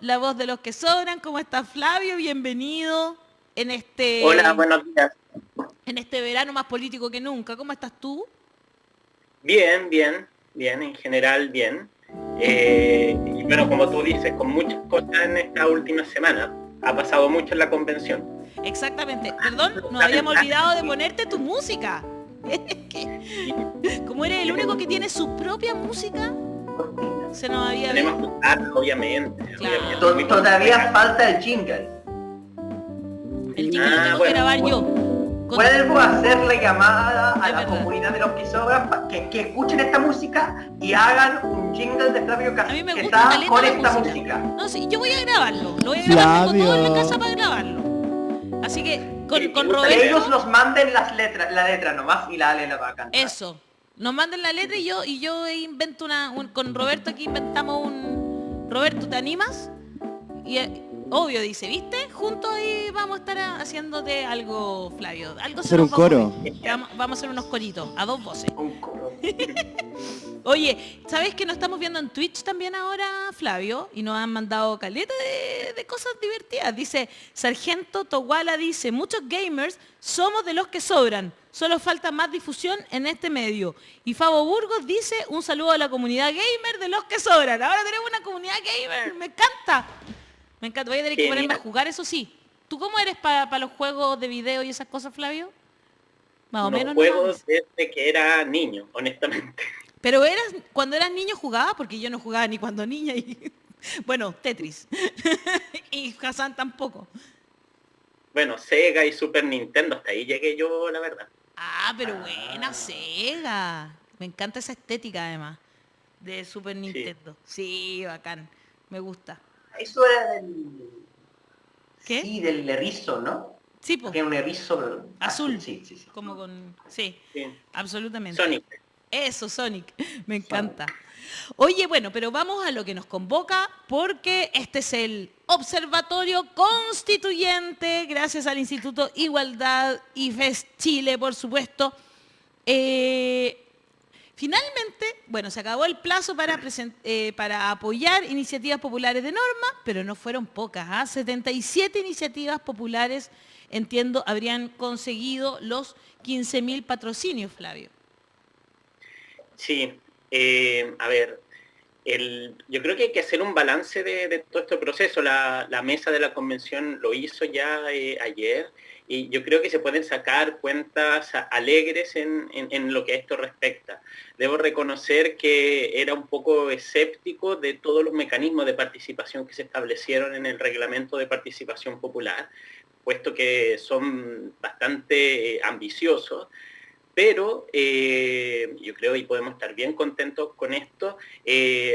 La voz de los que sobran. ¿Cómo está Flavio? Bienvenido Hola, buenos días. en este verano más político que nunca. ¿Cómo estás tú? Bien, bien, bien, en general bien. Y bueno, como tú dices, con muchas cosas en esta última semana. Ha pasado mucho en la convención. Exactamente. Perdón, nos La habíamos verdad olvidado de es ponerte tu música. que Como eres el único que tiene su propia música, se nos había... tenemos que usarlo, obviamente. Claro. Es muy Todavía complicado. falta el jingle. El jingle lo tengo que Bueno, grabar yo. Vuelvo a hacer la llamada a Es la verdad. comunidad de los que sobran que escuchen esta música y hagan un jingle de Flavio A mí me que gusta está caleta con la esta música. música. No, sí, yo voy a grabarlo. Lo voy a grabar, tengo todo en la casa para grabarlo. Así que con Que Roberto... ellos nos manden la letra nomás y la Ale la va a cantar. Eso. Nos manden la letra y yo invento con Roberto aquí inventamos un... Roberto, ¿te animas? Y obvio, dice, ¿viste? Juntos ahí vamos a estar haciéndote algo, Flavio. Algo se Hacer nos un va a ocurrir. coro. Vamos a hacer unos coritos, a dos voces. Un coro. Oye, ¿sabes que nos estamos viendo en Twitch también ahora, Flavio? Y nos han mandado caleta de cosas divertidas. Dice, Sargento Towala dice, muchos gamers somos de los que sobran. Solo falta más difusión en este medio. Y Fabo Burgos dice, un saludo a la comunidad gamer de los que sobran. Ahora tenemos una comunidad gamer. Me encanta. Me encanta. Voy a tener que ponerme a genial. jugar, eso sí. ¿Tú cómo eres para los juegos de video y esas cosas, Flavio? Más o No menos juego nomás. desde que era niño, honestamente. Pero cuando eras niño jugaba, porque yo no jugaba ni cuando niña y bueno, Tetris. Y Hassan tampoco. Bueno, Sega y Super Nintendo, hasta ahí llegué yo, la verdad. Ah, pero buena Sega. Me encanta esa estética además de Super Sí. Nintendo. Sí, bacán. Me gusta. Eso era del... ¿Qué? Sí, del erizo, ¿no? Sí, po. Tiene un erizo Azul. Sí, sí, sí. Como con... Sí, Sí. absolutamente. Sonic. Eso, Sonic. Me encanta. Oye, bueno, pero vamos a lo que nos convoca porque este es el Observatorio Constituyente, gracias al Instituto Igualdad y FES Chile, por supuesto. Finalmente, bueno, se acabó el plazo para apoyar iniciativas populares de norma, pero no fueron pocas. 77 iniciativas populares, entiendo, habrían conseguido los 15.000 patrocinios, Flavio. Sí, a ver, yo creo que hay que hacer un balance de todo este proceso. La mesa de la convención lo hizo ya ayer y yo creo que se pueden sacar cuentas alegres en lo que a esto respecta. Debo reconocer que era un poco escéptico de todos los mecanismos de participación que se establecieron en el reglamento de participación popular, puesto que son bastante ambiciosos. Pero yo creo y podemos estar bien contentos con esto,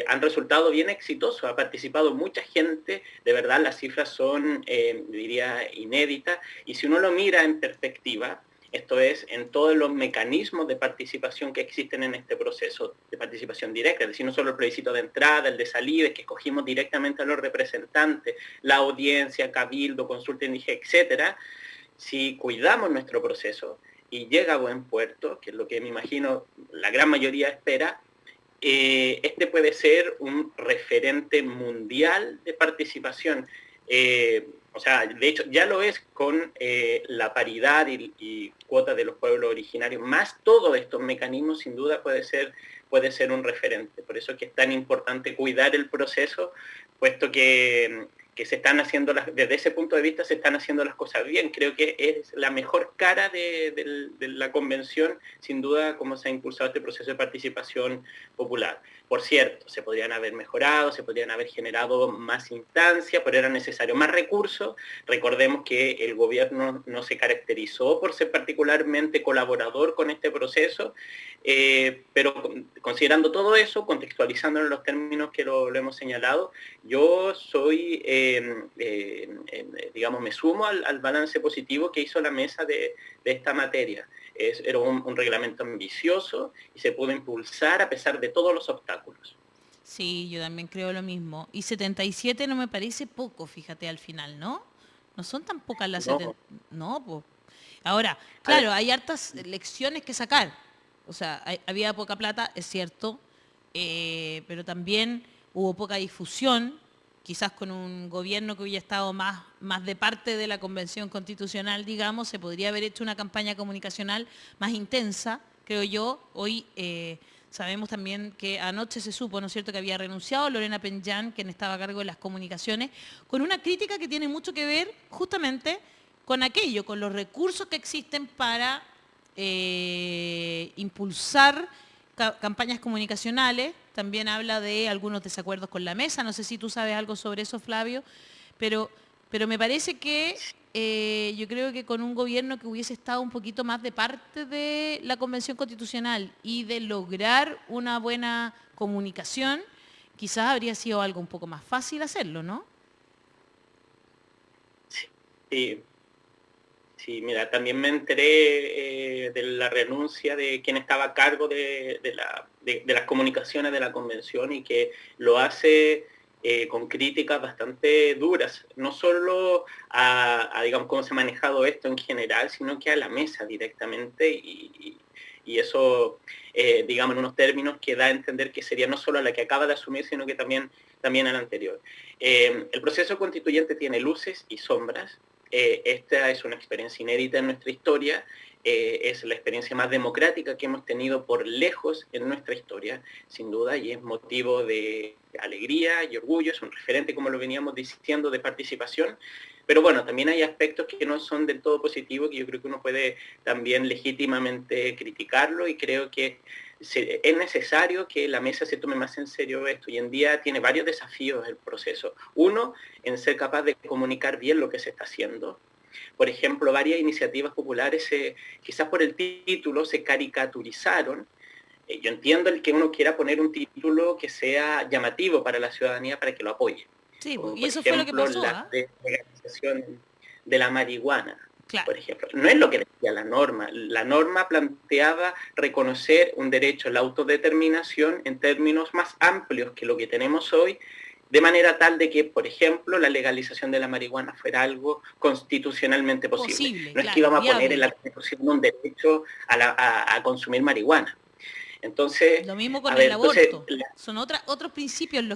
han resultado bien exitosos, ha participado mucha gente, de verdad las cifras son, diría, inéditas, y si uno lo mira en perspectiva, esto es, en todos los mecanismos de participación que existen en este proceso de participación directa, es decir, no solo el plebiscito de entrada, el de salida, que escogimos directamente a los representantes, la audiencia, cabildo, consulta indígena, etcétera. Si cuidamos nuestro proceso y llega a buen puerto, que es lo que me imagino la gran mayoría espera, este puede ser un referente mundial de participación. O sea, de hecho ya lo es con la paridad y cuota de los pueblos originarios, más todos estos mecanismos sin duda puede ser un referente. Por eso es que es tan importante cuidar el proceso, puesto que se están haciendo, desde ese punto de vista se están haciendo las cosas bien. Creo que es la mejor cara de la convención, sin duda, cómo se ha impulsado este proceso de participación popular. Por cierto, se podrían haber mejorado, se podrían haber generado más instancias, pero era necesario más recursos. Recordemos que el gobierno no se caracterizó por ser particularmente colaborador con este proceso, pero considerando todo eso, contextualizándolo en los términos que lo hemos señalado, yo soy, digamos, me sumo al balance positivo que hizo la mesa de esta materia. Era un reglamento ambicioso y se pudo impulsar a pesar de todos los obstáculos. Sí, yo también creo lo mismo. Y 77 no me parece poco, fíjate, al final, ¿no? No son tan pocas las No, 70. No, pues. Ahora, a ver, claro, hay hartas lecciones que sacar. O sea, había poca plata, es cierto, pero también hubo poca difusión. quizás con un gobierno que hubiera estado más de parte de la Convención Constitucional, digamos, se podría haber hecho una campaña comunicacional más intensa, creo yo. Hoy sabemos también que anoche se supo, ¿no es cierto?, que había renunciado Lorena Penjan, quien estaba a cargo de las comunicaciones, con una crítica que tiene mucho que ver justamente con aquello, con los recursos que existen para impulsar campañas comunicacionales. También habla de algunos desacuerdos con la mesa. No sé si tú sabes algo sobre eso, Flavio, pero me parece que yo creo que con un gobierno que hubiese estado un poquito más de parte de la Convención Constitucional y de lograr una buena comunicación, quizás habría sido algo un poco más fácil hacerlo, ¿no? Sí, sí, mira, también me enteré de la renuncia de quien estaba a cargo de las comunicaciones de la convención y que lo hace con críticas bastante duras, no solo digamos, cómo se ha manejado esto en general, sino que a la mesa directamente y eso, digamos, en unos términos que da a entender que sería no solo a la que acaba de asumir, sino que también a la anterior. El proceso constituyente tiene luces y sombras. Esta es una experiencia inédita en nuestra historia, es la experiencia más democrática que hemos tenido por lejos en nuestra historia, sin duda, y es motivo de alegría y orgullo, es un referente, como lo veníamos diciendo, de participación, pero bueno, también hay aspectos que no son del todo positivos, que yo creo que uno puede también legítimamente criticarlo, y creo que es necesario que la mesa se tome más en serio esto. Hoy en día tiene varios desafíos el proceso. Uno, en ser capaz de comunicar bien lo que se está haciendo. Por ejemplo, varias iniciativas populares, quizás por el título, se caricaturizaron. Yo entiendo el que uno quiera poner un título que sea llamativo para la ciudadanía para que lo apoye. Sí, Como, y eso fue lo que pasó, la legalización de la marihuana. Claro. Por ejemplo, no es lo que decía la norma. La norma planteaba reconocer un derecho a la autodeterminación en términos más amplios que lo que tenemos hoy, de manera tal de que, por ejemplo, la legalización de la marihuana fuera algo constitucionalmente posible. No es que íbamos a poner en la Constitución un derecho a consumir marihuana. Entonces, lo mismo con el aborto. Son otros principios de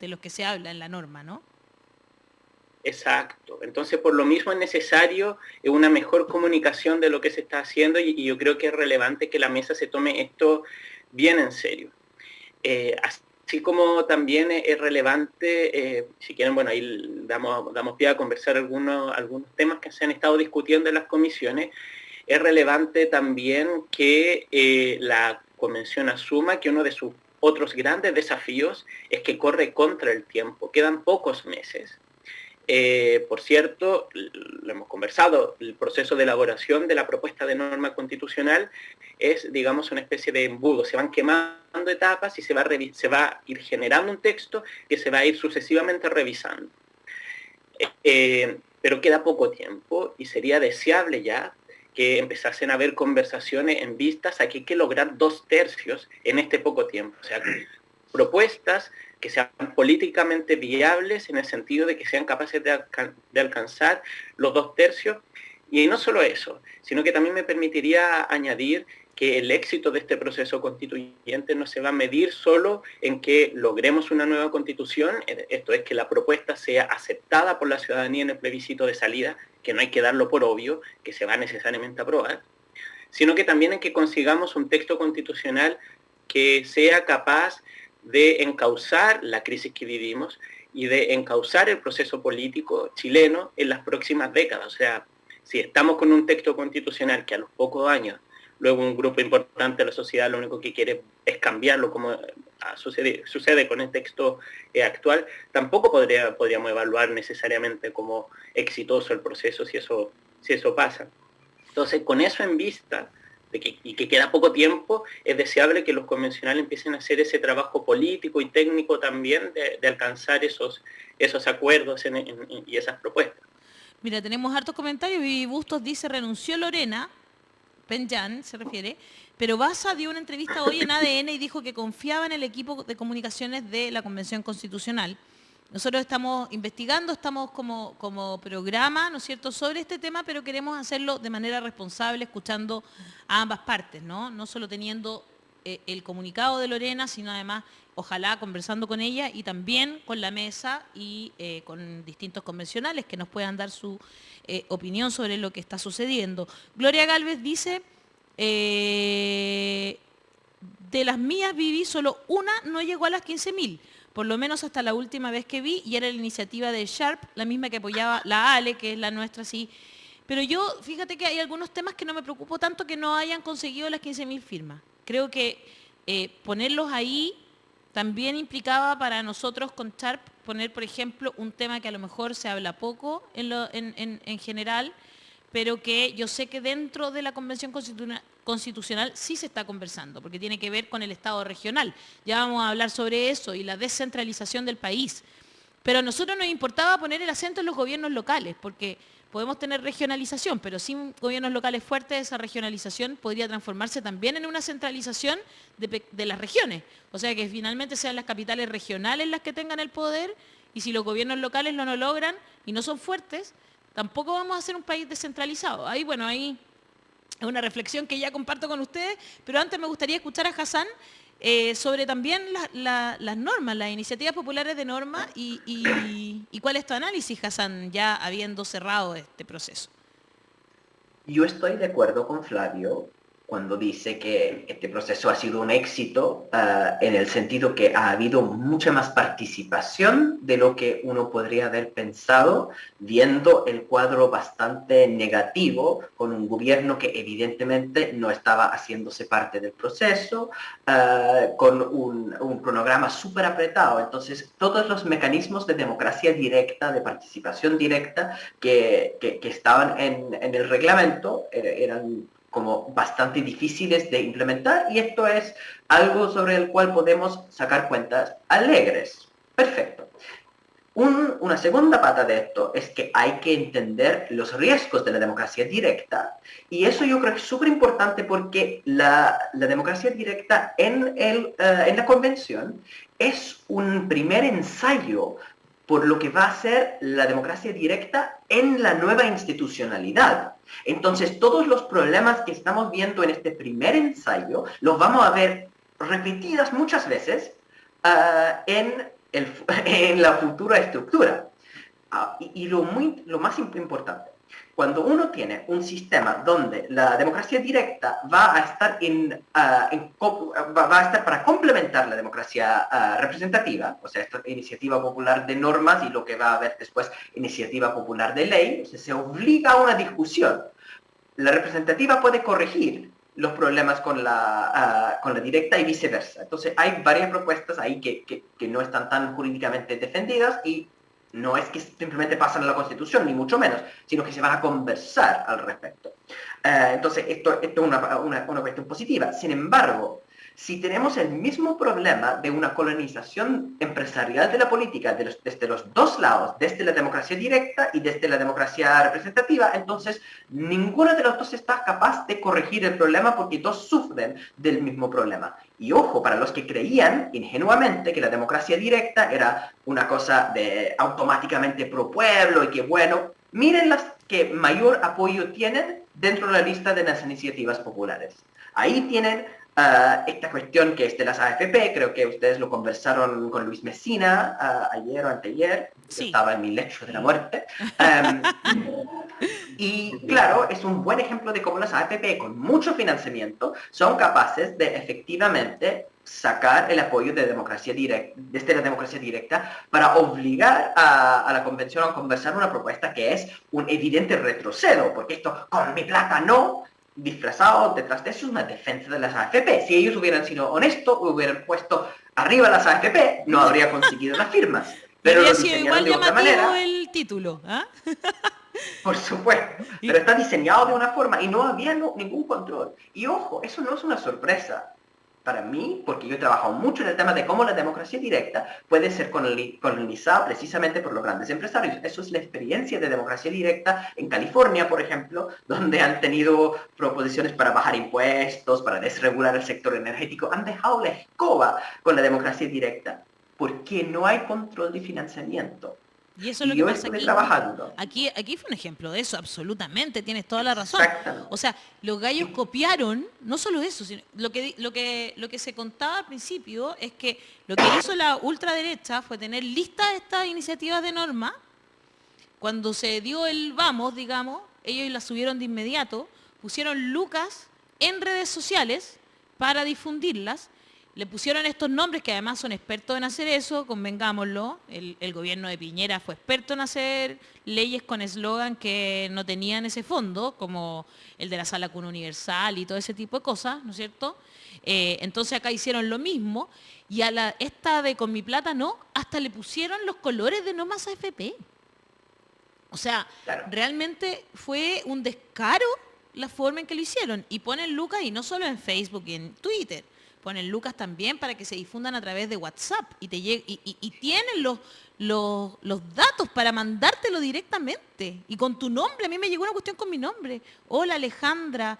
los que se habla en la norma, ¿no? Exacto. Entonces, por lo mismo es necesario una mejor comunicación de lo que se está haciendo y yo creo que es relevante que la mesa se tome esto bien en serio. Así como también es relevante, si quieren, bueno, ahí damos pie a conversar algunos temas que se han estado discutiendo en las comisiones. Es relevante también que la convención asuma que uno de sus otros grandes desafíos es que corre contra el tiempo. Quedan pocos meses. Por cierto, lo hemos conversado, el proceso de elaboración de la propuesta de norma constitucional es, digamos, una especie de embudo. Se van quemando etapas y se va a ir generando un texto que se va a ir sucesivamente revisando. Pero queda poco tiempo y sería deseable ya que empezasen a haber conversaciones en vistas a que hay que lograr 2/3 en este poco tiempo. O sea, propuestas que sean políticamente viables en el sentido de que sean capaces de alcanzar los 2/3. Y no solo eso, sino que también me permitiría añadir que el éxito de este proceso constituyente no se va a medir solo en que logremos una nueva constitución, esto es que la propuesta sea aceptada por la ciudadanía en el plebiscito de salida, que no hay que darlo por obvio, que se va necesariamente a aprobar, sino que también en que consigamos un texto constitucional que sea capaz de encauzar la crisis que vivimos y de encauzar el proceso político chileno en las próximas décadas. O sea, si estamos con un texto constitucional que a los pocos años, luego un grupo importante de la sociedad lo único que quiere es cambiarlo, como sucede con el texto actual, tampoco podríamos evaluar necesariamente como exitoso el proceso si eso pasa. Entonces, con eso en vista, y que queda poco tiempo, es deseable que los convencionales empiecen a hacer ese trabajo político y técnico también de alcanzar esos acuerdos y esas propuestas. Mira, tenemos hartos comentarios. Vivi Bustos dice, renunció Lorena Penjan, se refiere, pero Baza dio una entrevista hoy en ADN y dijo que confiaba en el equipo de comunicaciones de la Convención Constitucional. Nosotros estamos investigando, estamos como programa, ¿no es cierto?, sobre este tema, pero queremos hacerlo de manera responsable, escuchando a ambas partes, ¿no? No solo teniendo el comunicado de Lorena, sino además, ojalá conversando con ella y también con la mesa y con distintos convencionales que nos puedan dar su opinión sobre lo que está sucediendo. Gloria Gálvez dice, de las mías viví, solo una no llegó a las 15.000, por lo menos hasta la última vez que vi, y era la iniciativa de Sharp, la misma que apoyaba la Ale, que es la nuestra, sí. Pero yo, fíjate que hay algunos temas que no me preocupo tanto que no hayan conseguido las 15.000 firmas. Creo que ponerlos ahí también implicaba para nosotros con Sharp poner, por ejemplo, un tema que a lo mejor se habla poco en general, pero que yo sé que dentro de la Convención Constitucional sí se está conversando, porque tiene que ver con el Estado regional. Ya vamos a hablar sobre eso y la descentralización del país. Pero a nosotros nos importaba poner el acento en los gobiernos locales, porque podemos tener regionalización, pero sin gobiernos locales fuertes, esa regionalización podría transformarse también en una centralización de las regiones. O sea, que finalmente sean las capitales regionales las que tengan el poder, y si los gobiernos locales no lo logran y no son fuertes, tampoco vamos a ser un país descentralizado. Ahí, bueno, ahí es una reflexión que ya comparto con ustedes, pero antes me gustaría escuchar a Hassan sobre también las normas, las iniciativas populares de normas y cuál es tu análisis, Hassan, ya habiendo cerrado este proceso. Yo estoy de acuerdo con Flavio cuando dice que este proceso ha sido un éxito en el sentido que ha habido mucha más participación de lo que uno podría haber pensado, viendo el cuadro bastante negativo con un gobierno que evidentemente no estaba haciéndose parte del proceso, con un cronograma súper apretado. Entonces, todos los mecanismos de democracia directa, de participación directa que estaban en el reglamento eran como bastante difíciles de implementar, y esto es algo sobre el cual podemos sacar cuentas alegres. Perfecto. Una segunda pata de esto es que hay que entender los riesgos de la democracia directa, y eso yo creo que es súper importante porque la democracia directa en la convención es un primer ensayo por lo que va a ser la democracia directa en la nueva institucionalidad. Entonces, todos los problemas que estamos viendo en este primer ensayo los vamos a ver repetidas muchas veces en la futura estructura. Y lo más importante, cuando uno tiene un sistema donde la democracia directa va a estar va a estar para complementar la democracia representativa, o sea, esta iniciativa popular de normas y lo que va a haber después iniciativa popular de ley, o sea, se obliga a una discusión. La representativa puede corregir los problemas con la directa y viceversa. Entonces hay varias propuestas ahí que no están tan jurídicamente defendidas, y no es que simplemente pasan a la Constitución, ni mucho menos, sino que se van a conversar al respecto. Entonces, esto es una cuestión positiva. Sin embargo, si tenemos el mismo problema de una colonización empresarial de la política desde los dos lados, desde la democracia directa y desde la democracia representativa, entonces ninguno de los dos está capaz de corregir el problema porque dos sufren del mismo problema. Y ojo, para los que creían ingenuamente que la democracia directa era una cosa de automáticamente pro pueblo y que bueno, miren las que mayor apoyo tienen dentro de la lista de las iniciativas populares. Ahí tienen esta cuestión que es de las AFP, creo que ustedes lo conversaron con Luis Mesina ayer o anteayer, sí. Estaba en mi lecho de la muerte. Y claro, es un buen ejemplo de cómo las AFP con mucho financiamiento son capaces de efectivamente sacar el apoyo de democracia directa, desde la democracia directa, para obligar a la convención a conversar una propuesta que es un evidente retroceso, porque esto con mi plata no, disfrazado detrás de eso es una defensa de las AFP. Si ellos hubieran sido honestos, hubieran puesto arriba las AFP, no habría conseguido las firmas. Pero lo diseñaron de otra manera. El título, ¿eh? Por supuesto, pero está diseñado de una forma y no había ningún control. Y ojo, eso no es una sorpresa para mí, porque yo he trabajado mucho en el tema de cómo la democracia directa puede ser colonizada precisamente por los grandes empresarios. Eso es la experiencia de democracia directa en California, por ejemplo, donde han tenido proposiciones para bajar impuestos, para desregular el sector energético. Han dejado la escoba con la democracia directa, porque no hay control de financiamiento. Y eso es lo Y que yo pasa estuve aquí. trabajando. Aquí fue un ejemplo de eso, absolutamente, tienes toda la razón. Exactamente. O sea, los gallos copiaron, no solo eso, sino lo que se contaba al principio es que lo que hizo la ultraderecha fue tener listas estas iniciativas de norma. Cuando se dio el vamos, digamos, ellos las subieron de inmediato, pusieron lucas en redes sociales para difundirlas, le pusieron estos nombres que además son expertos en hacer eso, convengámoslo, el gobierno de Piñera fue experto en hacer leyes con eslogan que no tenían ese fondo, como el de la sala cuna universal y todo ese tipo de cosas, ¿no es cierto? Entonces acá hicieron lo mismo y a esta de Con mi plata no, hasta le pusieron los colores de No Más AFP. O sea, Claro. realmente fue un descaro la forma en que lo hicieron. Y ponen lucas, y no solo en Facebook y en Twitter, ponen lucas también para que se difundan a través de WhatsApp. Y tienen los datos para mandártelo directamente. Y con tu nombre, a mí me llegó una cuestión con mi nombre. Hola Alejandra,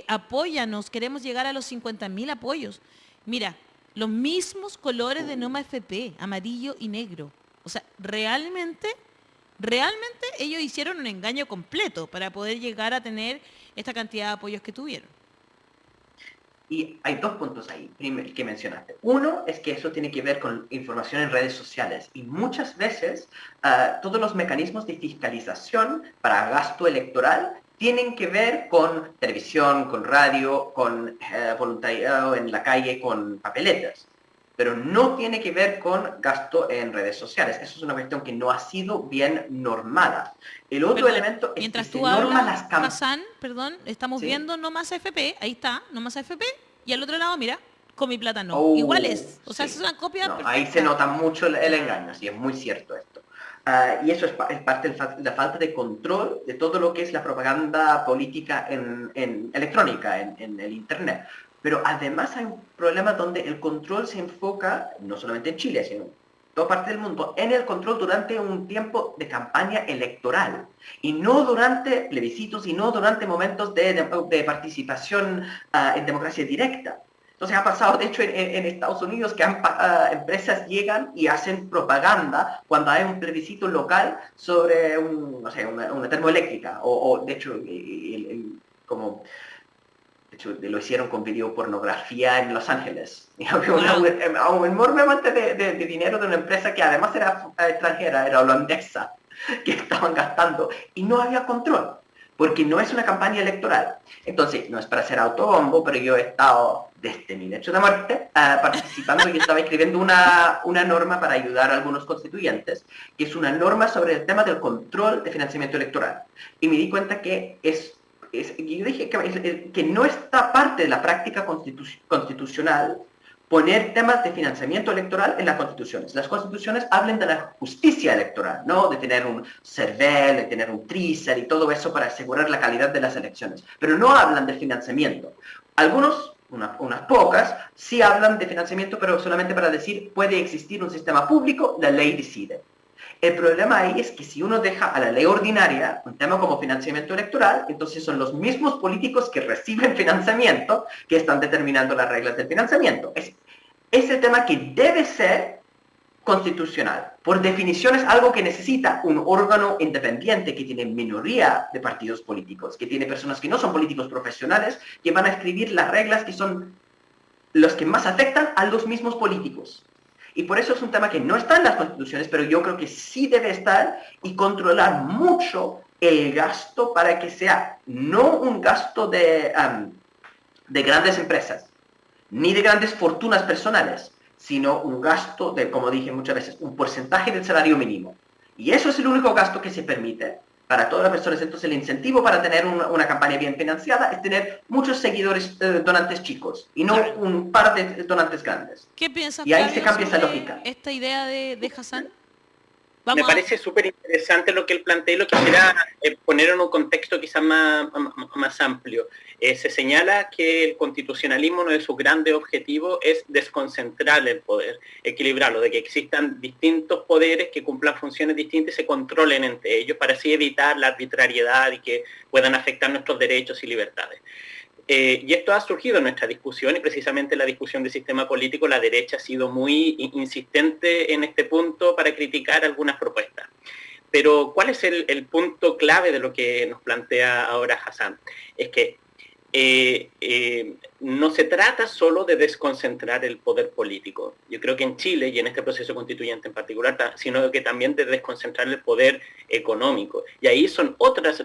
apóyanos, queremos llegar a los 50.000 apoyos. Mira, los mismos colores de Noma FP, amarillo y negro. O sea, realmente ellos hicieron un engaño completo para poder llegar a tener esta cantidad de apoyos que tuvieron. Y hay dos puntos ahí que mencionaste. Uno es que eso tiene que ver con información en redes sociales y muchas veces todos los mecanismos de fiscalización para gasto electoral tienen que ver con televisión, con radio, con voluntariado en la calle, con papeletas. Pero no tiene que ver con gasto en redes sociales. Eso es una cuestión que no ha sido bien normada. El otro elemento es mientras que se tú norman hablas, las campañas. Hassan, perdón, estamos ¿Sí? viendo No Más AFP, ahí está, No Más AFP, y al otro lado, mira, Con mi plata no. Oh, Igual es. O sea, sí. es una copia No, perfecta. ahí se nota mucho el engaño, sí, es muy cierto esto. Y eso es parte de la falta de control de todo lo que es la propaganda política en electrónica, en el Internet. Pero además hay un problema donde el control se enfoca, no solamente en Chile, sino en toda parte del mundo, en el control durante un tiempo de campaña electoral. Y no durante plebiscitos y no durante momentos de participación en democracia directa. Entonces ha pasado, de hecho, en Estados Unidos que empresas llegan y hacen propaganda cuando hay un plebiscito local sobre una termoeléctrica. O de hecho, como... De hecho, lo hicieron con videopornografía en Los Ángeles. Y había un enorme amante de dinero de una empresa que además era extranjera, era holandesa, que estaban gastando. Y no había control, porque no es una campaña electoral. Entonces, no es para ser autobombo, pero yo he estado desde mi lecho de muerte participando y estaba escribiendo una norma para ayudar a algunos constituyentes, que es una norma sobre el tema del control de financiamiento electoral. Y me di cuenta que yo dije que no está parte de la práctica constitucional poner temas de financiamiento electoral en las constituciones. Las constituciones hablan de la justicia electoral, ¿no? De tener un CERVEL, de tener un TRICER y todo eso para asegurar la calidad de las elecciones. Pero no hablan del financiamiento. Algunos, unas pocas, sí hablan de financiamiento, pero solamente para decir puede existir un sistema público, la ley decide. El problema ahí es que si uno deja a la ley ordinaria un tema como financiamiento electoral, entonces son los mismos políticos que reciben financiamiento que están determinando las reglas del financiamiento. Es el tema que debe ser constitucional. Por definición es algo que necesita un órgano independiente que tiene minoría de partidos políticos, que tiene personas que no son políticos profesionales, que van a escribir las reglas que son los que más afectan a los mismos políticos. Y por eso es un tema que no está en las constituciones, pero yo creo que sí debe estar y controlar mucho el gasto para que sea no un gasto de grandes empresas, ni de grandes fortunas personales, sino un gasto de, como dije muchas veces, un porcentaje del salario mínimo. Y eso es el único gasto que se permite para todas las personas. Entonces el incentivo para tener una campaña bien financiada es tener muchos seguidores donantes chicos y no un par de donantes grandes. ¿Qué piensas, y ahí Flavio, se cambia esa sobre lógica. esta idea de Hassan? Me parece súper interesante lo que él plantea y lo quisiera poner en un contexto quizás más amplio. Se señala que el constitucionalismo, uno de sus grandes objetivos es desconcentrar el poder, equilibrarlo, de que existan distintos poderes que cumplan funciones distintas y se controlen entre ellos para así evitar la arbitrariedad y que puedan afectar nuestros derechos y libertades. Y esto ha surgido en nuestra discusión y precisamente en la discusión del sistema político la derecha ha sido muy insistente en este punto para criticar algunas propuestas. Pero ¿cuál es el punto clave de lo que nos plantea ahora Hassan? Es que no se trata solo de desconcentrar el poder político. Yo creo que en Chile, y en este proceso constituyente en particular, sino que también de desconcentrar el poder económico. Y ahí son otras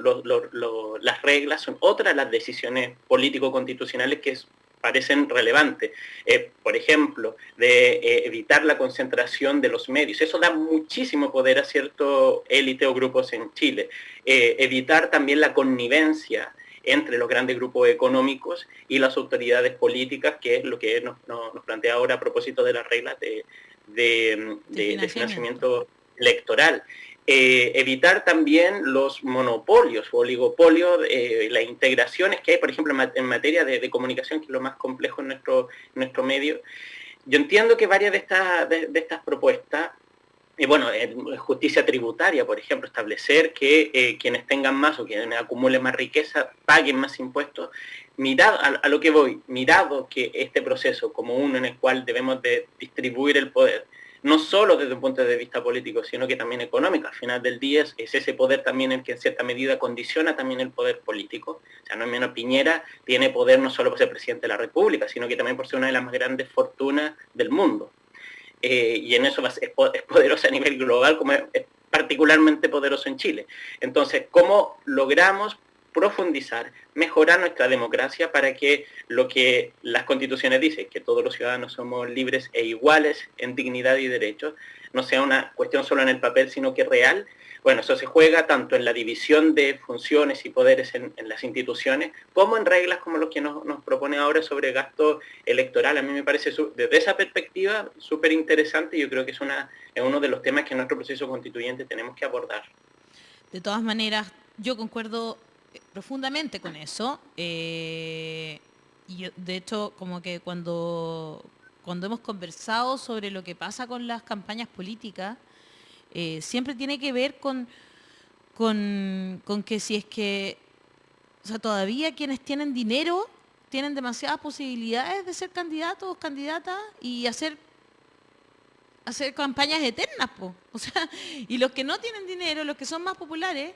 las reglas, son otras las decisiones político-constitucionales que parecen relevantes. Por ejemplo, de evitar la concentración de los medios. Eso da muchísimo poder a cierto élite o grupos en Chile. Evitar también la connivencia entre los grandes grupos económicos y las autoridades políticas, que es lo que nos plantea ahora a propósito de las reglas de financiamiento electoral. Evitar también los monopolios o oligopolios, las integraciones que hay, por ejemplo, en materia de comunicación, que es lo más complejo en nuestro medio. Yo entiendo que varias de estas propuestas, en justicia tributaria, por ejemplo, establecer que quienes tengan más o quienes acumulen más riqueza paguen más impuestos, mirado a lo que voy, mirado que este proceso como uno en el cual debemos de distribuir el poder, no solo desde un punto de vista político, sino que también económico. Al final del día es ese poder también el que en cierta medida condiciona también el poder político. O sea, no es menos, Piñera tiene poder no solo por ser presidente de la República, sino que también por ser una de las más grandes fortunas del mundo. Y en eso es poderosa a nivel global, como es particularmente poderoso en Chile. Entonces, ¿cómo logramos profundizar, mejorar nuestra democracia para que lo que las constituciones dicen, que todos los ciudadanos somos libres e iguales en dignidad y derechos, no sea una cuestión solo en el papel, sino que real? Bueno, eso se juega tanto en la división de funciones y poderes en las instituciones, como en reglas como lo que nos propone ahora sobre gasto electoral. A mí me parece, desde esa perspectiva, súper interesante, y yo creo que es uno de los temas que en nuestro proceso constituyente tenemos que abordar. De todas maneras, yo concuerdo profundamente con eso. Y yo, de hecho, como que cuando hemos conversado sobre lo que pasa con las campañas políticas, siempre tiene que ver con que si es que, o sea, todavía quienes tienen dinero tienen demasiadas posibilidades de ser candidatos o candidatas y hacer campañas eternas, po. O sea, y los que no tienen dinero, los que son más populares,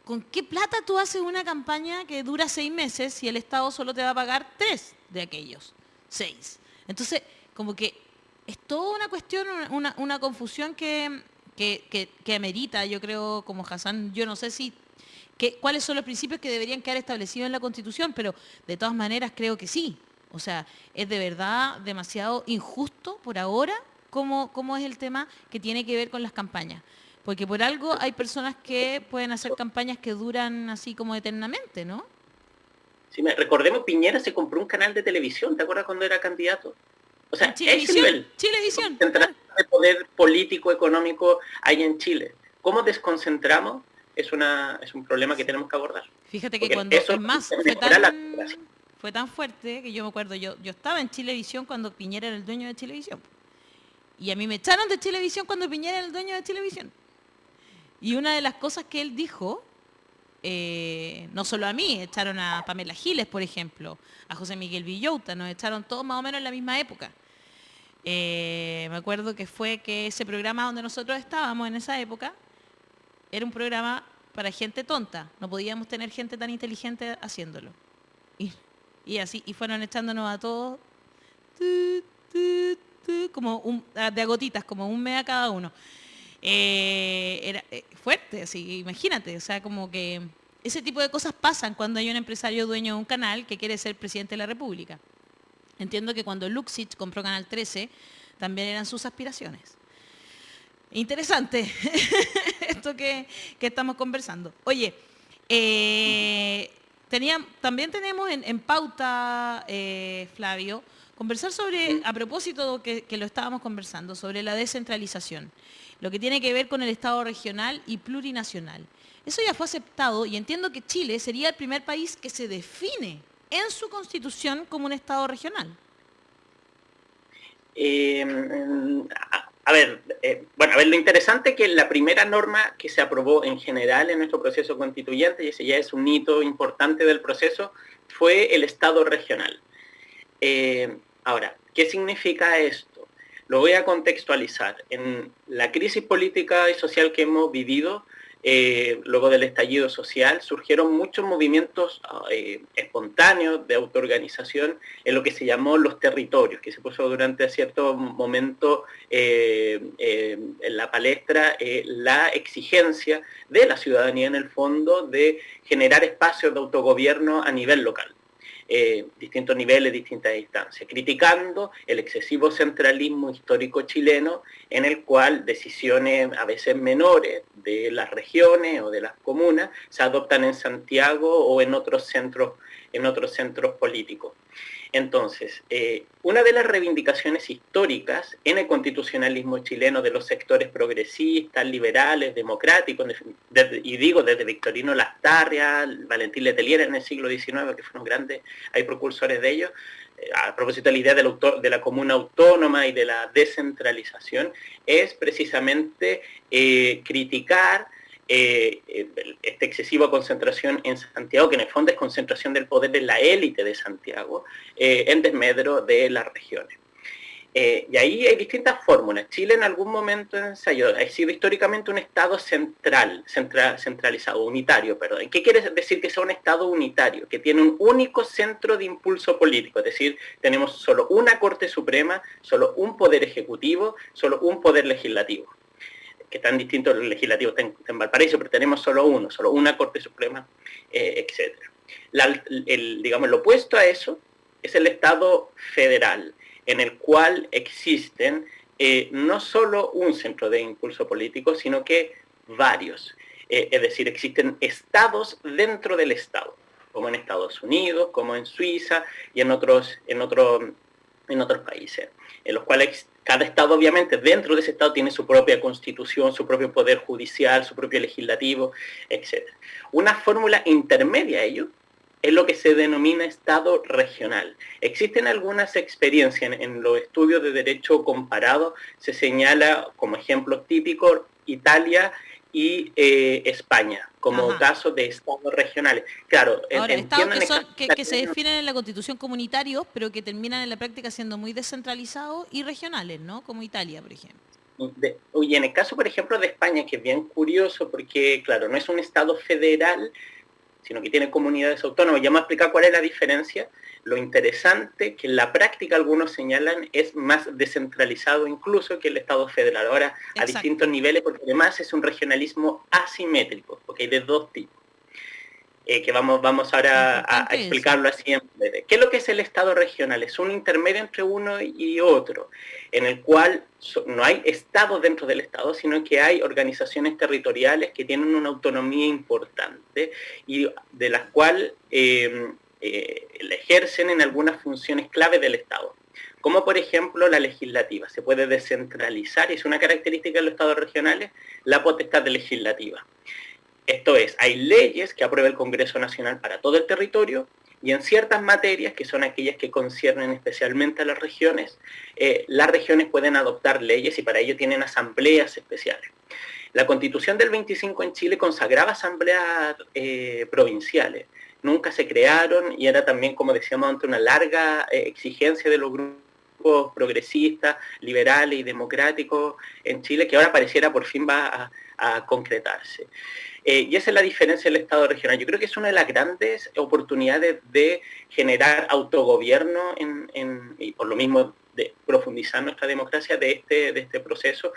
¿con qué plata tú haces una campaña que dura 6 meses si el Estado solo te va a pagar 3 de aquellos 6? Entonces, como que es toda una cuestión, una confusión que amerita, yo creo, como Hassan, yo no sé cuáles son los principios que deberían quedar establecidos en la Constitución, pero de todas maneras creo que sí. O sea, es de verdad demasiado injusto por ahora cómo es el tema que tiene que ver con las campañas. Porque por algo hay personas que pueden hacer campañas que duran así como eternamente, ¿no? Sí, recordemos, Piñera se compró un canal de televisión, ¿te acuerdas cuando era candidato? O sea, Chilevisión. Central de poder político, económico hay en Chile. ¿Cómo desconcentramos? Es un problema que tenemos que abordar. Fíjate que cuando, es más, fue tan fuerte que yo me acuerdo, yo estaba en Chilevisión cuando Piñera era el dueño de Chilevisión. Y a mí me echaron de Chilevisión cuando Piñera era el dueño de Chilevisión. Y una de las cosas que él dijo, no solo a mí, echaron a Pamela Giles, por ejemplo, a José Miguel Villota, nos echaron todos más o menos en la misma época. Me acuerdo que fue que ese programa donde nosotros estábamos en esa época era un programa para gente tonta, no podíamos tener gente tan inteligente haciéndolo. Y así, y fueron echándonos a todos como de a gotitas, como un mes a cada uno. Era fuerte, así, imagínate, o sea, como que ese tipo de cosas pasan cuando hay un empresario dueño de un canal que quiere ser presidente de la República. Entiendo que cuando Luxich compró Canal 13, también eran sus aspiraciones. Interesante esto que estamos conversando. Oye, también tenemos en pauta, Flavio, conversar sobre, a propósito que lo estábamos conversando, sobre la descentralización, lo que tiene que ver con el Estado regional y plurinacional. Eso ya fue aceptado y entiendo que Chile sería el primer país que se define en su constitución como un Estado regional. Lo interesante es que la primera norma que se aprobó en general en nuestro proceso constituyente, y ese ya es un hito importante del proceso, fue el Estado regional. Ahora, ¿qué significa esto? Lo voy a contextualizar. En la crisis política y social que hemos vivido, luego del estallido social, surgieron muchos movimientos espontáneos de autoorganización en lo que se llamó los territorios, que se puso durante cierto momento en la palestra la exigencia de la ciudadanía, en el fondo, de generar espacios de autogobierno a nivel local. Distintos niveles, distintas instancias, criticando el excesivo centralismo histórico chileno, en el cual decisiones a veces menores de las regiones o de las comunas se adoptan en Santiago o en otros centros políticos. Entonces, una de las reivindicaciones históricas en el constitucionalismo chileno de los sectores progresistas, liberales, democráticos, y digo desde Victorino Lastarria, Valentín Letelier en el siglo XIX, que fueron grandes, hay precursores de ellos, a propósito de la idea de la comuna autónoma y de la descentralización, es precisamente criticar esta excesiva concentración en Santiago, que en el fondo es concentración del poder de la élite de Santiago, en desmedro de las regiones. Y ahí hay distintas fórmulas. Chile en algún momento ensayó, ha sido históricamente un Estado centralizado, unitario, perdón. ¿Qué quiere decir que sea un Estado unitario? Que tiene un único centro de impulso político, es decir, tenemos solo una Corte Suprema, solo un Poder Ejecutivo, solo un Poder Legislativo, que están distintos los legislativos en Valparaíso, pero tenemos solo uno, solo una Corte Suprema, etc. Digamos, lo opuesto a eso es el Estado federal, en el cual existen no solo un centro de impulso político, sino que varios. Es decir, existen estados dentro del Estado, como en Estados Unidos, como en Suiza y en otros países, en los cuales cada estado, obviamente, dentro de ese estado tiene su propia constitución, su propio poder judicial, su propio legislativo, etc. Una fórmula intermedia a ello es lo que se denomina estado regional. Existen algunas experiencias en los estudios de derecho comparado, se señala como ejemplos típicos Italia y España, como casos de estados regionales. Claro, ahora, estados que se definen en la Constitución comunitarios, pero que terminan en la práctica siendo muy descentralizados y regionales, ¿no? Como Italia, por ejemplo. Y en el caso, por ejemplo, de España, que es bien curioso, porque, claro, no es un estado federal, sino que tiene comunidades autónomas. Ya me voy a explicar cuál es la diferencia. Lo interesante, que en la práctica algunos señalan, es más descentralizado incluso que el Estado federal. Ahora, exacto, a distintos niveles, porque además es un regionalismo asimétrico, porque hay de dos tipos. Que vamos ahora a explicarlo así en breve. ¿Qué es lo que es el Estado regional? Es un intermedio entre uno y otro, en el cual no hay Estado dentro del Estado, sino que hay organizaciones territoriales que tienen una autonomía importante y de las cuales ejercen en algunas funciones clave del Estado, como por ejemplo la legislativa. Se puede descentralizar, y es una característica de los Estados regionales, la potestad legislativa. Esto es, hay leyes que aprueba el Congreso Nacional para todo el territorio, y en ciertas materias, que son aquellas que conciernen especialmente a las regiones pueden adoptar leyes y para ello tienen asambleas especiales. La Constitución del 25 en Chile consagraba asambleas provinciales. Nunca se crearon y era también, como decíamos antes, una larga exigencia de los grupos progresistas, liberales y democráticos en Chile, que ahora pareciera por fin va a concretarse. Y esa es la diferencia del Estado regional. Yo creo que es una de las grandes oportunidades de generar autogobierno y por lo mismo de profundizar nuestra democracia de este proceso,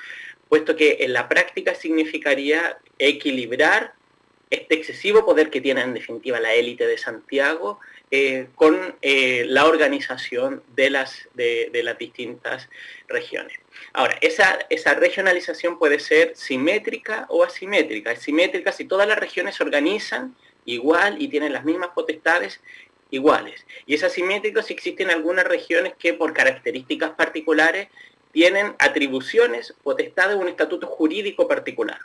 puesto que en la práctica significaría equilibrar este excesivo poder que tiene en definitiva la élite de Santiago con la organización de las distintas regiones. Ahora, esa regionalización puede ser simétrica o asimétrica. Es simétrica si todas las regiones se organizan igual y tienen las mismas potestades iguales. Y es asimétrico si existen algunas regiones que por características particulares tienen atribuciones, potestades o un estatuto jurídico particular.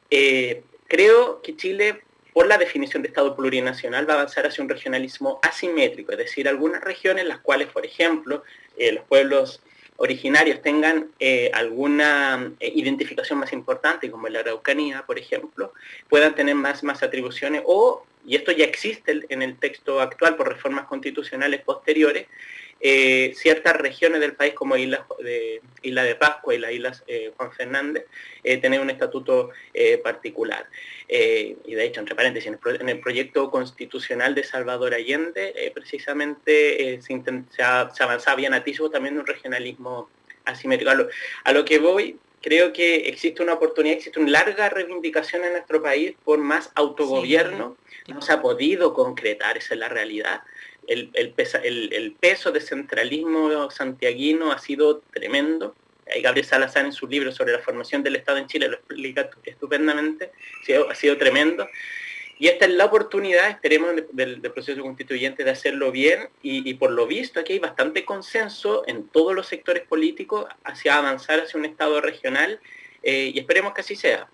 Creo que Chile, por la definición de Estado plurinacional, va a avanzar hacia un regionalismo asimétrico, es decir, algunas regiones, las cuales, por ejemplo, los pueblos originarios tengan alguna identificación más importante, como en la Araucanía, por ejemplo, puedan tener más atribuciones, y esto ya existe en el texto actual por reformas constitucionales posteriores, ciertas regiones del país como Isla de Pascua y las Islas Juan Fernández tener un estatuto particular. Y de hecho, entre paréntesis, en el proyecto constitucional de Salvador Allende, precisamente se avanzaba bien atisbo también de un regionalismo asimétrico. A lo que voy, creo que existe una oportunidad, existe una larga reivindicación en nuestro país por más autogobierno. Sí. No se ha podido concretar, esa es la realidad. El peso de centralismo santiaguino ha sido tremendo. Gabriel Salazar en su libro sobre la formación del Estado en Chile lo explica estupendamente, ha sido tremendo. Y esta es la oportunidad, esperemos, del proceso constituyente de hacerlo bien, y por lo visto aquí hay bastante consenso en todos los sectores políticos hacia avanzar hacia un Estado regional, y esperemos que así sea.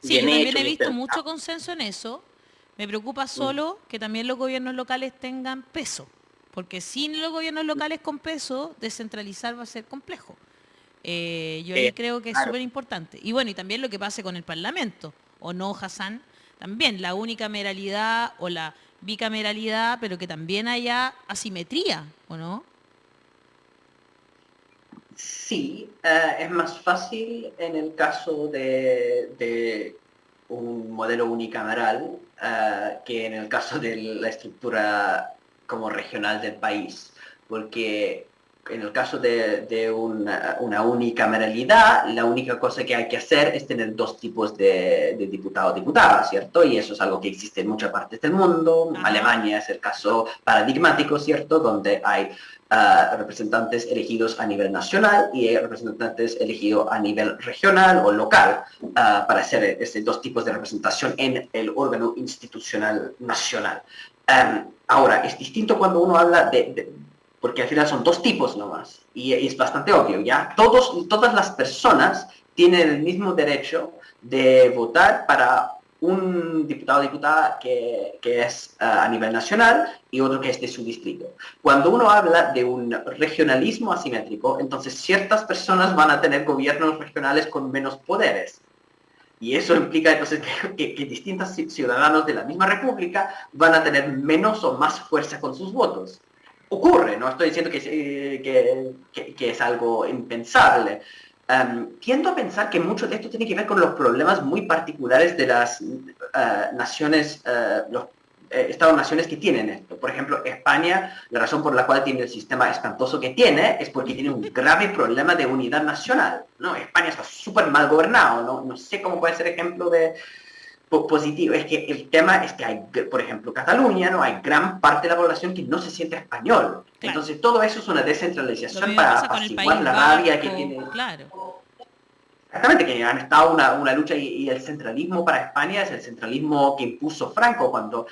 Sí, yo también he visto mucho consenso en eso. Me preocupa solo que también los gobiernos locales tengan peso, porque sin los gobiernos locales con peso, descentralizar va a ser complejo. Yo ahí creo que es súper importante. Y bueno, y también lo que pase con el Parlamento, ¿o no, Hassan? También la unicameralidad o la bicameralidad, pero que también haya asimetría, ¿o no? Sí, es más fácil en el caso de un modelo unicameral que en el caso de la estructura como regional del país, porque en el caso de una unicameralidad, la única cosa que hay que hacer es tener dos tipos de diputado o diputada, ¿cierto? Y eso es algo que existe en muchas partes del mundo. Alemania es el caso paradigmático, ¿cierto? Donde hay representantes elegidos a nivel nacional y representantes elegidos a nivel regional o local para hacer estos dos tipos de representación en el órgano institucional nacional. Ahora, es distinto cuando uno habla porque al final son dos tipos nomás, y es bastante obvio, ¿ya? Todas las personas tienen el mismo derecho de votar para un diputado o diputada que es a nivel nacional y otro que es de su distrito. Cuando uno habla de un regionalismo asimétrico, entonces ciertas personas van a tener gobiernos regionales con menos poderes. Y eso implica entonces que distintos ciudadanos de la misma república van a tener menos o más fuerza con sus votos. Ocurre, no estoy diciendo que es algo impensable. Tiendo a pensar que mucho de esto tiene que ver con los problemas muy particulares de las naciones, los Estados-naciones que tienen esto. Por ejemplo, España, la razón por la cual tiene el sistema espantoso que tiene es porque tiene un grave problema de unidad nacional, ¿no? España está súper mal gobernado, no sé cómo puede ser ejemplo de positivo. Es que el tema es que hay, por ejemplo, Cataluña, ¿no? Hay gran parte de la población que no se siente español. Claro. Entonces todo eso es una descentralización para apaciguar la rabia que tiene. Claro. Exactamente, que han estado una lucha y el centralismo para España es el centralismo que impuso Franco cuando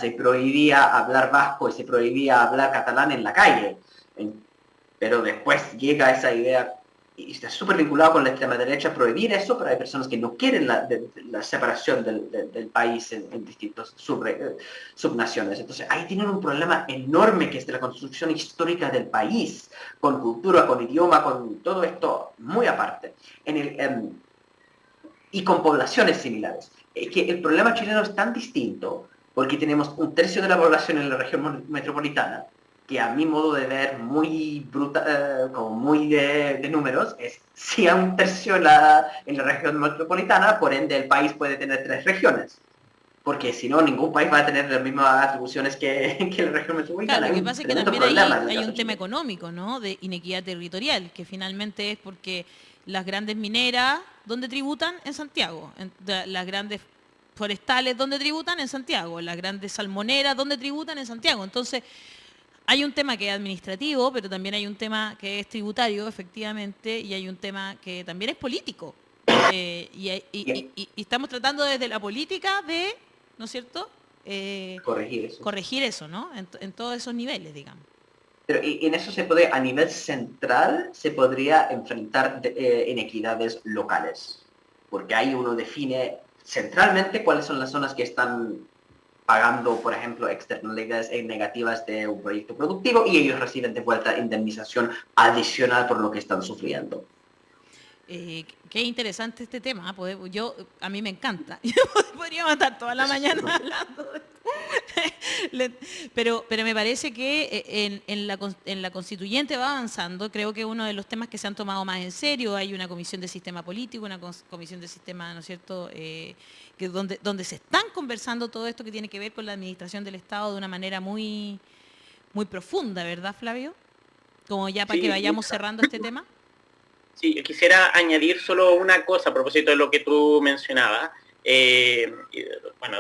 se prohibía hablar vasco y se prohibía hablar catalán en la calle. Pero después llega esa idea y está súper vinculado con la extrema derecha, prohibir eso, pero hay personas que no quieren la separación del país en distintas subnaciones. Entonces ahí tienen un problema enorme que es de la construcción histórica del país, con cultura, con idioma, con todo esto muy aparte. Y con poblaciones similares. Que el problema chileno es tan distinto porque tenemos un tercio de la población en la región metropolitana, que a mi modo de ver muy brutal, como muy de números, es si a un tercio en la región metropolitana, por ende el país puede tener 3 regiones. Porque si no, ningún país va a tener las mismas atribuciones que la región metropolitana. Claro, lo que pasa es que también hay un tema económico, ¿no? De inequidad territorial, que finalmente es porque las grandes mineras, ¿dónde tributan? En Santiago. Las grandes forestales, ¿dónde tributan? En Santiago. Las grandes salmoneras, ¿dónde tributan? En Santiago. Entonces, hay un tema que es administrativo, pero también hay un tema que es tributario, efectivamente, y hay un tema que también es político. Y estamos tratando desde la política de, ¿no es cierto? Corregir eso, ¿no? En todos esos niveles, digamos. Pero en eso a nivel central, se podría enfrentar inequidades locales. Porque ahí uno define centralmente cuáles son las zonas que están pagando, por ejemplo, externalidades negativas de un proyecto productivo y ellos reciben de vuelta indemnización adicional por lo que están sufriendo. Qué interesante este tema. A mí me encanta. Podríamos estar toda la mañana hablando de esto. Pero me parece que en la constituyente va avanzando. Creo que uno de los temas que se han tomado más en serio, hay una comisión de sistema político, una comisión de sistema, ¿no es cierto?, que donde se están conversando todo esto que tiene que ver con la administración del Estado de una manera muy, muy profunda, ¿verdad, Flavio? Como ya para Sí, que vayamos cerrando este tema. Sí, yo quisiera añadir solo una cosa a propósito de lo que tú mencionabas. Bueno,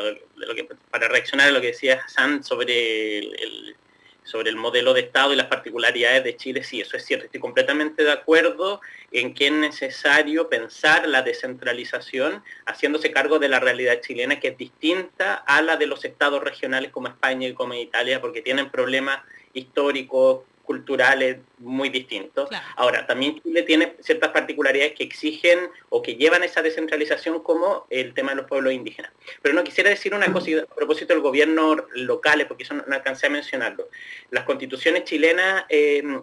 para reaccionar a lo que decía Hassan sobre el modelo de Estado y las particularidades de Chile, sí, eso es cierto. Estoy completamente de acuerdo en que es necesario pensar la descentralización haciéndose cargo de la realidad chilena, que es distinta a la de los estados regionales como España y como Italia, porque tienen problemas históricos, culturales muy distintos. Claro. Ahora, también Chile tiene ciertas particularidades que exigen o que llevan a esa descentralización, como el tema de los pueblos indígenas. Pero no quisiera decir una cosa a propósito del gobierno locales, porque eso no alcancé a mencionarlo. Las constituciones chilenas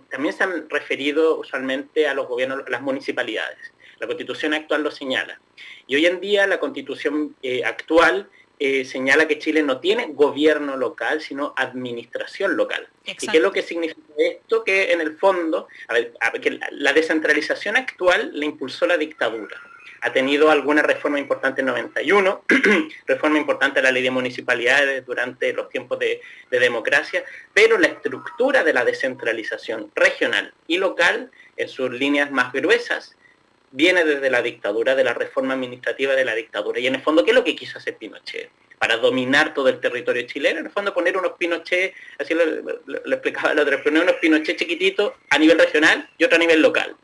también se han referido usualmente a los gobiernos, a las municipalidades. La constitución actual lo señala. Y hoy en día la constitución actual señala que Chile no tiene gobierno local, sino administración local. Exacto. ¿Y qué es lo que significa esto? Que en el fondo, que la descentralización actual la impulsó la dictadura. Ha tenido alguna reforma importante en 91, reforma importante a la ley de municipalidades durante los tiempos de democracia, pero la estructura de la descentralización regional y local, en sus líneas más gruesas, viene desde la dictadura, de la reforma administrativa de la dictadura. Y en el fondo, ¿qué es lo que quiso hacer Pinochet? Para dominar todo el territorio chileno, en el fondo poner unos Pinochet, así lo explicaba la otra, poner unos Pinochet chiquititos a nivel regional y otro a nivel local.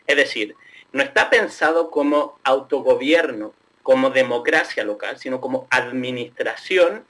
Es decir, no está pensado como autogobierno, como democracia local, sino como administración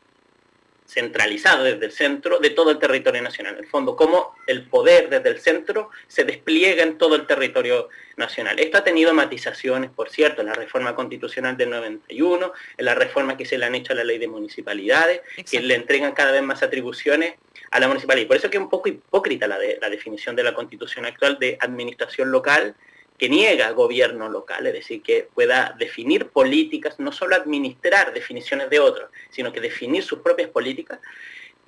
centralizado desde el centro de todo el territorio nacional. En el fondo, cómo el poder desde el centro se despliega en todo el territorio nacional. Esto ha tenido matizaciones, por cierto, en la reforma constitucional del 91, en la reforma que se le han hecho a la ley de municipalidades, exacto, que le entregan cada vez más atribuciones a la municipalidad. Y por eso que es un poco hipócrita la definición de la constitución actual de administración local, que niega gobierno local, es decir, que pueda definir políticas, no solo administrar definiciones de otros, sino que definir sus propias políticas.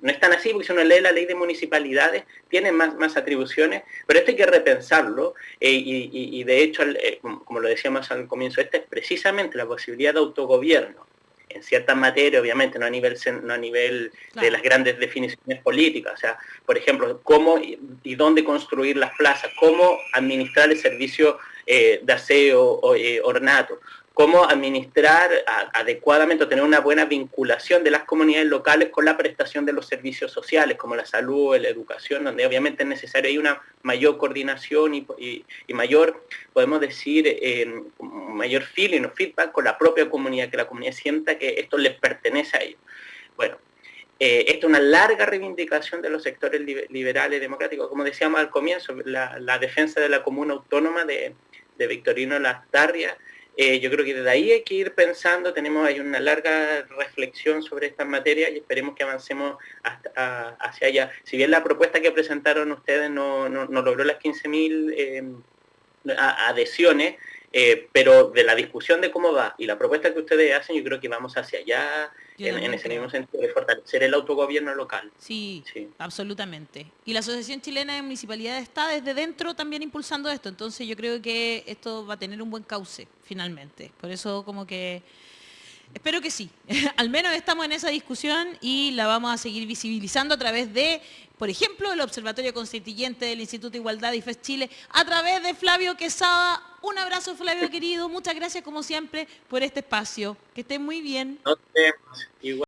No es tan así, porque si uno lee la ley de municipalidades, tiene más atribuciones, pero esto hay que repensarlo, y de hecho, como lo decíamos al comienzo, esta es precisamente la posibilidad de autogobierno, en ciertas materias, obviamente, no a nivel claro, de las grandes definiciones políticas. O sea, por ejemplo, cómo y dónde construir las plazas, cómo administrar el servicio de aseo o ornato, cómo administrar adecuadamente o tener una buena vinculación de las comunidades locales con la prestación de los servicios sociales, como la salud, la educación, donde obviamente es necesario hay una mayor coordinación y mayor, podemos decir, mayor feeling o feedback con la propia comunidad, que la comunidad sienta que esto les pertenece a ellos. Bueno, esta es una larga reivindicación de los sectores liberales democráticos. Como decíamos al comienzo, la defensa de la comuna autónoma de Victorino Lastarria, yo creo que desde ahí hay que ir pensando, hay una larga reflexión sobre estas materias y esperemos que avancemos hacia allá. Si bien la propuesta que presentaron ustedes no logró las 15.000 adhesiones, pero de la discusión de cómo va y la propuesta que ustedes hacen, yo creo que vamos hacia allá en ese mismo sentido de fortalecer el autogobierno local. Sí, absolutamente. Y la Asociación Chilena de Municipalidades está desde dentro también impulsando esto, entonces yo creo que esto va a tener un buen cauce finalmente. Por eso como que espero que sí. Al menos estamos en esa discusión y la vamos a seguir visibilizando a través de, por ejemplo, el Observatorio Constituyente del Instituto de Igualdad y FES Chile, a través de Flavio Quesada. Un abrazo, Flavio querido. Muchas gracias como siempre por este espacio. Que estén muy bien. Nos vemos. Igual.